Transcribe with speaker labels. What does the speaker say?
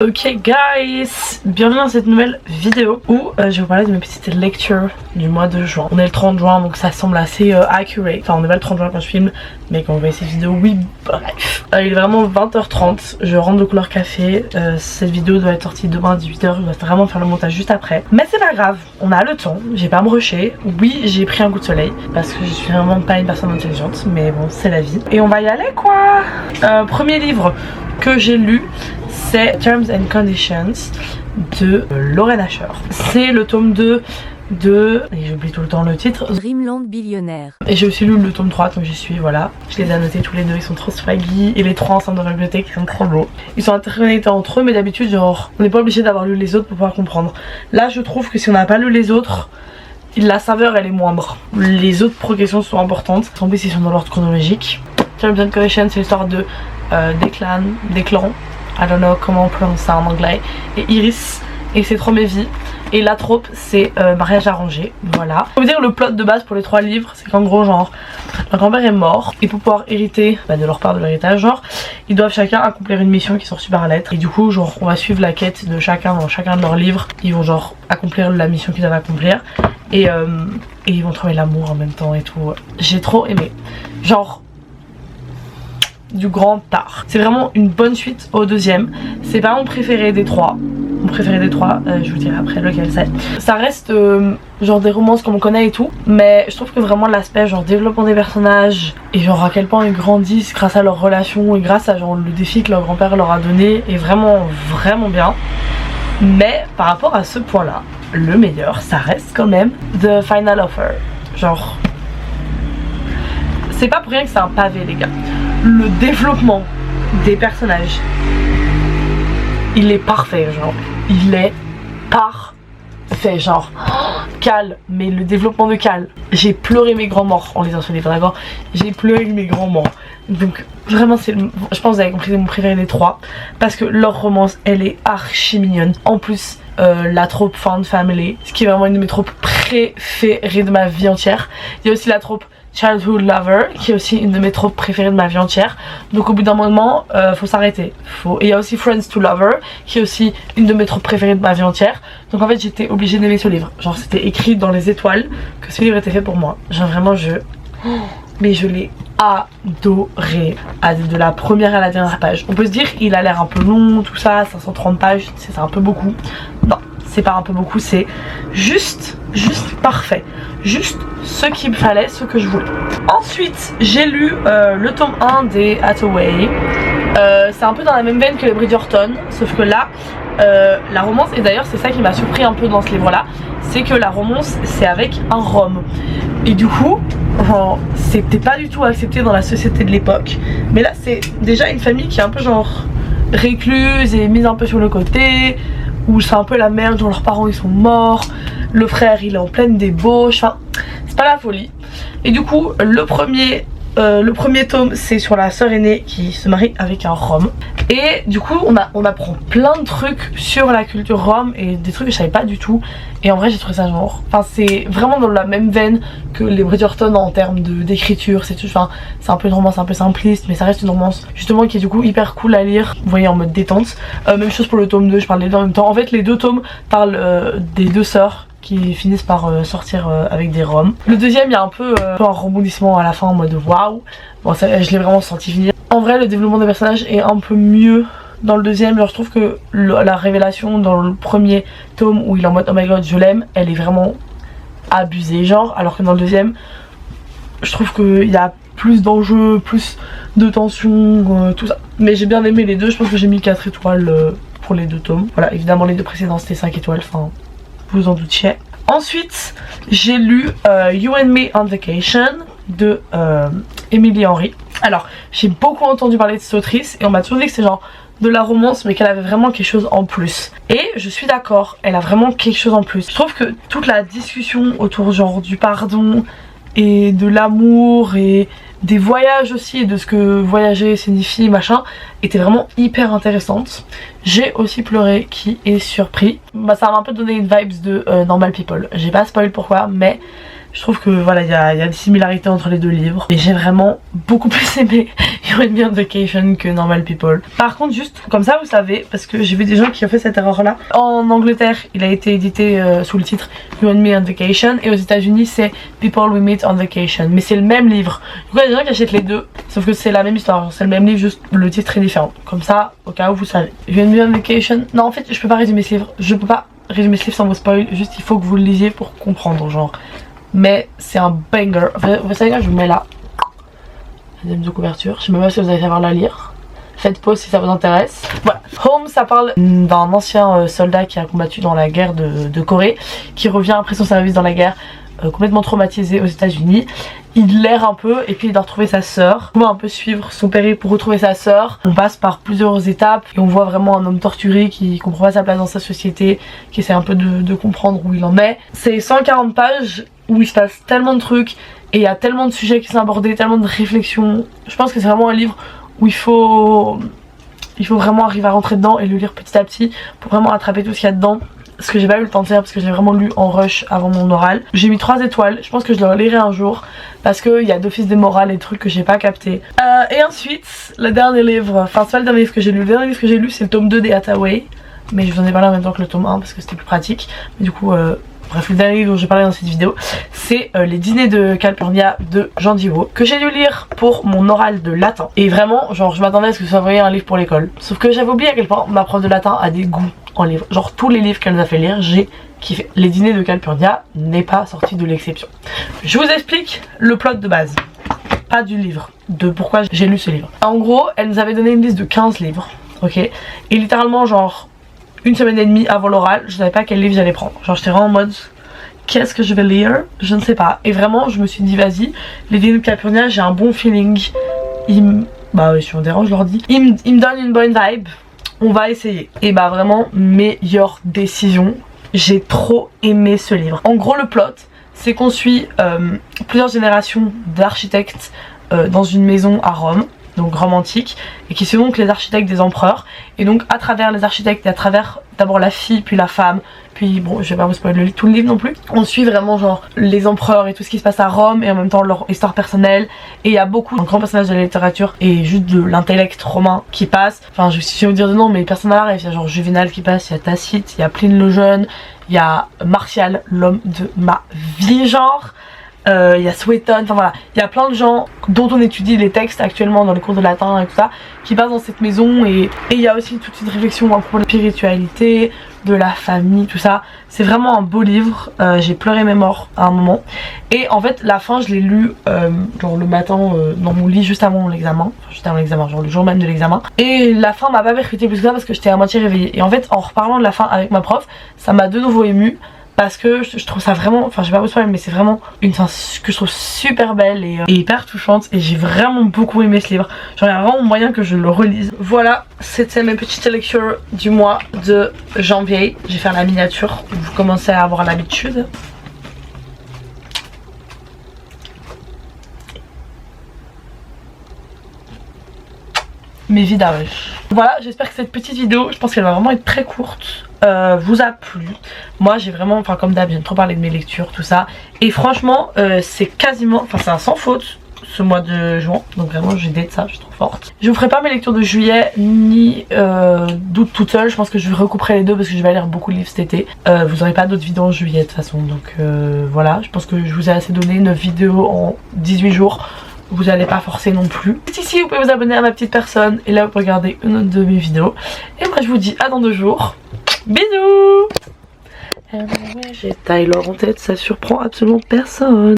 Speaker 1: Ok guys, bienvenue dans cette nouvelle vidéo où je vais vous parler de mes petites lectures du mois de juin. On est le 30 juin donc ça semble assez accurate. Enfin on est pas le 30 juin quand je filme, mais quand vous voyez cette vidéo, oui bref. Il est vraiment 20h30, je rentre de Couleur Café. Cette vidéo doit être sortie demain à 18h, je dois vraiment faire le montage juste après. Mais c'est pas grave, on a le temps, j'ai pas à me rusher. Oui j'ai pris un coup de soleil parce que je suis vraiment pas une personne intelligente, mais bon c'est la vie. Et on va y aller quoi. Premier livre que j'ai lu, c'est Terms and Conditions de Lauren Asher. C'est le tome 2 de... et j'oublie tout le temps le titre.
Speaker 2: Dreamland Billionnaire.
Speaker 1: Et j'ai aussi lu le tome 3 donc j'y suis, voilà. Je les ai annotés tous les deux, ils sont trop swaggy. Et les trois ensemble dans la bibliothèque, ils sont trop beaux. Ils sont interconnectés entre eux, mais d'habitude genre on n'est pas obligé d'avoir lu les autres pour pouvoir comprendre. Là je trouve que si on n'a pas lu les autres, la saveur elle est moindre. Les autres progressions sont importantes. En plus ils sont dans l'ordre chronologique. Terms and Conditions c'est l'histoire de Declan, I don't know comment on prononce ça en anglais, et Iris, et c'est trop mes vies. Et la trope c'est mariage arrangé, voilà. Je veux dire le plot de base pour les trois livres, c'est qu'en gros genre leur grand-père est mort et pour pouvoir hériter de leur part de l'héritage, genre ils doivent chacun accomplir une mission qui sort super à lettre. Et du coup genre on va suivre la quête de chacun dans chacun de leurs livres. Ils vont genre accomplir la mission qu'ils doivent accomplir et ils vont trouver l'amour en même temps et tout. J'ai trop aimé, genre du grand art. C'est vraiment une bonne suite au deuxième. C'est pas mon préféré des trois. Mon préféré des trois, je vous dirai après lequel c'est. Ça reste genre des romances comme on connaît et tout, mais je trouve que vraiment l'aspect genre développement des personnages et genre à quel point ils grandissent grâce à leurs relations et grâce à genre le défi que leur grand-père leur a donné est vraiment bien. Mais par rapport à ce point là, le meilleur ça reste quand même The Final Offer. Genre c'est pas pour rien que c'est un pavé les gars. Le développement des personnages, il est parfait, genre il est parfait, genre Cal, mais le développement de Cal, j'ai pleuré mes grands morts en lisant ce livre, d'accord. J'ai pleuré mes grands morts. Donc vraiment c'est, je pense que vous avez compris, c'est mon préféré des trois parce que leur romance elle est archi mignonne. En plus la trope Found Family, ce qui est vraiment une de mes tropes préférées de ma vie entière. Il y a aussi la trope Childhood Lover qui est aussi une de mes tropes préférées de ma vie entière. Donc au bout d'un moment faut s'arrêter. Et il y a aussi Friends to Lover qui est aussi une de mes tropes préférées de ma vie entière. Donc en fait j'étais obligée d'aimer ce livre. Genre c'était écrit dans les étoiles que ce livre était fait pour moi. Genre vraiment mais je l'ai adoré de la première à la dernière page. On peut se dire il a l'air un peu long tout ça, 530 pages, c'est un peu beaucoup. Non, c'est pas un peu beaucoup, c'est juste parfait. Juste ce qu'il me fallait, ce que je voulais. Ensuite j'ai lu le tome 1 des Hathaway. C'est un peu dans la même veine que les Bridgerton, sauf que là la romance, et d'ailleurs c'est ça qui m'a surpris un peu dans ce livre là, c'est que la romance c'est avec un Rom. Et du coup c'était pas du tout accepté dans la société de l'époque. Mais là c'est déjà une famille qui est un peu genre récluse et mise un peu sur le côté, où c'est un peu la merde, genre leurs parents ils sont morts, le frère il est en pleine débauche, enfin c'est pas la folie. Et du coup le premier tome c'est sur la sœur aînée qui se marie avec un Rom. Et du coup on apprend plein de trucs sur la culture Rom et des trucs que je savais pas du tout. Et en vrai j'ai trouvé ça genre, enfin c'est vraiment dans la même veine que les Bridgerton en termes d'écriture. C'est un peu une romance un peu simpliste, mais ça reste une romance justement qui est du coup hyper cool à lire, vous voyez, en mode détente. Même chose pour le tome 2, je parle des deux en même temps. En fait les deux tomes parlent des deux sœurs qui finissent par sortir avec des roms. Le deuxième il y a un peu un rebondissement à la fin en mode waouh. Bon ça, je l'ai vraiment senti venir. En vrai le développement des personnages est un peu mieux dans le deuxième. Genre je trouve que la révélation dans le premier tome où il est en mode oh my god je l'aime, elle est vraiment abusée genre, alors que dans le deuxième je trouve qu'il y a plus d'enjeux, plus de tension, tout ça. Mais j'ai bien aimé les deux, je pense que j'ai mis 4 étoiles pour les deux tomes. Voilà, évidemment les deux précédents c'était 5 étoiles, enfin vous en doutiez. Ensuite j'ai lu You and Me on Vacation de Emily Henry. Alors j'ai beaucoup entendu parler de cette autrice et on m'a toujours dit que c'est genre de la romance mais qu'elle avait vraiment quelque chose en plus. Et je suis d'accord, elle a vraiment quelque chose en plus. Je trouve que toute la discussion autour genre du pardon et de l'amour et des voyages aussi et de ce que voyager signifie machin était vraiment hyper intéressante. J'ai aussi pleuré, qui est surpris. Bah ça m'a un peu donné une vibes de Normal People. J'ai pas spoil pourquoi mais Je trouve que voilà, il y a des similarités entre les deux livres. Et j'ai vraiment beaucoup plus aimé You and Me on Vacation que Normal People. Par contre, juste comme ça, vous savez, parce que j'ai vu des gens qui ont fait cette erreur là. En Angleterre, il a été édité sous le titre You and Me on Vacation. Et aux États-Unis, c'est People We Meet on Vacation. Mais c'est le même livre. Du coup, il y a des gens qui achètent les deux. Sauf que c'est la même histoire. C'est le même livre, juste le titre est différent. Comme ça, au cas où vous savez. You and Me on Vacation. Non, en fait, je peux pas résumer ce livre. Je peux pas résumer ce livre sans vous spoil. Juste, il faut que vous le lisiez pour comprendre, genre. Mais c'est un banger. Enfin, vous savez quoi, je vous mets là. La deuxième de couverture. Je sais même pas si vous allez savoir la lire. Faites pause si ça vous intéresse. Voilà. Home, ça parle d'un ancien soldat qui a combattu dans la guerre de Corée, qui revient après son service dans la guerre, complètement traumatisé aux États-Unis. Il l'erre un peu et puis il doit retrouver sa sœur. On va un peu suivre son périple pour retrouver sa sœur. On passe par plusieurs étapes et on voit vraiment un homme torturé qui comprend pas sa place dans sa société, qui essaie un peu de comprendre où il en est. C'est 140 pages où il se passe tellement de trucs et il y a tellement de sujets qui sont abordés, tellement de réflexions. Je pense que c'est vraiment un livre où il faut vraiment arriver à rentrer dedans et le lire petit à petit pour vraiment attraper tout ce qu'il y a dedans. Ce que j'ai pas eu le temps de faire parce que j'ai vraiment lu en rush avant mon oral. J'ai mis 3 étoiles, je pense que je le relirai un jour parce qu'il y a d'office des morales et des trucs que j'ai pas capté. Et ensuite, le dernier livre, enfin c'est pas le dernier livre que j'ai lu, le dernier livre que j'ai lu c'est le tome 2 des Hathaway. Mais je vous en ai parlé en même temps que le tome 1 parce que c'était plus pratique. Mais du coup, bref, le dernier livre dont j'ai parlé dans cette vidéo, c'est Les Dîners de Calpurnia de Jean Divo, que j'ai dû lire pour mon oral de latin. Et vraiment, genre je m'attendais à ce que ce soit vraiment un livre pour l'école. Sauf que j'avais oublié à quel point ma prof de latin a des goûts en livres. Genre tous les livres qu'elle nous a fait lire, j'ai kiffé. Les Dîners de Calpurnia n'est pas sorti de l'exception. Je vous explique le plot de base. Pas du livre, de pourquoi j'ai lu ce livre. En gros, elle nous avait donné une liste de 15 livres, ok. Et littéralement genre une semaine et demie avant l'oral, je savais pas quel livre j'allais prendre. Genre j'étais vraiment en mode qu'est-ce que je vais lire, je ne sais pas. Et vraiment je me suis dit vas-y, Les Dîners de Calpurnia, j'ai un bon feeling. Bah oui, si on dérange je leur dis. Il me donne une bonne vibe, on va essayer. Et bah vraiment meilleure décision. J'ai trop aimé ce livre. En gros le plot c'est qu'on suit plusieurs générations d'architectes dans une maison à Rome, donc Rome antique, et qui sont donc les architectes des empereurs. Et donc à travers les architectes et à travers d'abord la fille puis la femme, puis bon je vais pas vous spoiler tout le livre non plus, on suit vraiment genre les empereurs et tout ce qui se passe à Rome et en même temps leur histoire personnelle. Et il y a beaucoup de grands personnages de la littérature et juste de l'intellect romain qui passe. Enfin je vais vous dire de nom mais personne n'a rêve. Il y a genre Juvénal qui passe, il y a Tacite, il y a Pline le Jeune, il y a Martial, l'homme de ma vie genre. Il y a Suétone, enfin voilà, il y a plein de gens dont on étudie les textes actuellement dans les cours de latin et tout ça, qui passent dans cette maison. Et il y a aussi toute une réflexion à propos de la spiritualité, de la famille, tout ça. C'est vraiment un beau livre, j'ai pleuré mes morts à un moment. Et en fait la fin je l'ai lu genre le matin dans mon lit juste avant l'examen, genre le jour même de l'examen. Et la fin m'a pas percuté plus que ça parce que j'étais à moitié réveillée. Et en fait en reparlant de la fin avec ma prof, ça m'a de nouveau émue. Parce que je trouve ça vraiment, enfin je vais pas vous spoiler mais c'est vraiment une fin que je trouve super belle et hyper touchante. Et j'ai vraiment beaucoup aimé ce livre. Genre il y a vraiment moyen que je le relise. Voilà, c'était mes petites lectures du mois de janvier. Je vais faire la miniature, vous commencez à avoir l'habitude. Mes vidages. Voilà, j'espère que cette petite vidéo, je pense qu'elle va vraiment être très courte, vous a plu. Moi j'ai vraiment, enfin comme d'hab, j'aime trop parler de mes lectures, tout ça. Et franchement, c'est quasiment, enfin c'est un sans faute ce mois de juin. Donc vraiment j'ai date ça, je suis trop forte. Je vous ferai pas mes lectures de juillet ni d'août toute seule. Je pense que je recouperai les deux parce que je vais lire beaucoup de livres cet été. Vous aurez pas d'autres vidéos en juillet de toute façon. Donc voilà, je pense que je vous ai assez donné 9 vidéos en 18 jours. Vous n'allez pas forcer non plus. Ici vous pouvez vous abonner à ma petite personne et là vous pouvez regarder une autre de mes vidéos. Et moi je vous dis à dans 2 jours. Bisous. J'ai Tyler en tête, ça surprend absolument personne.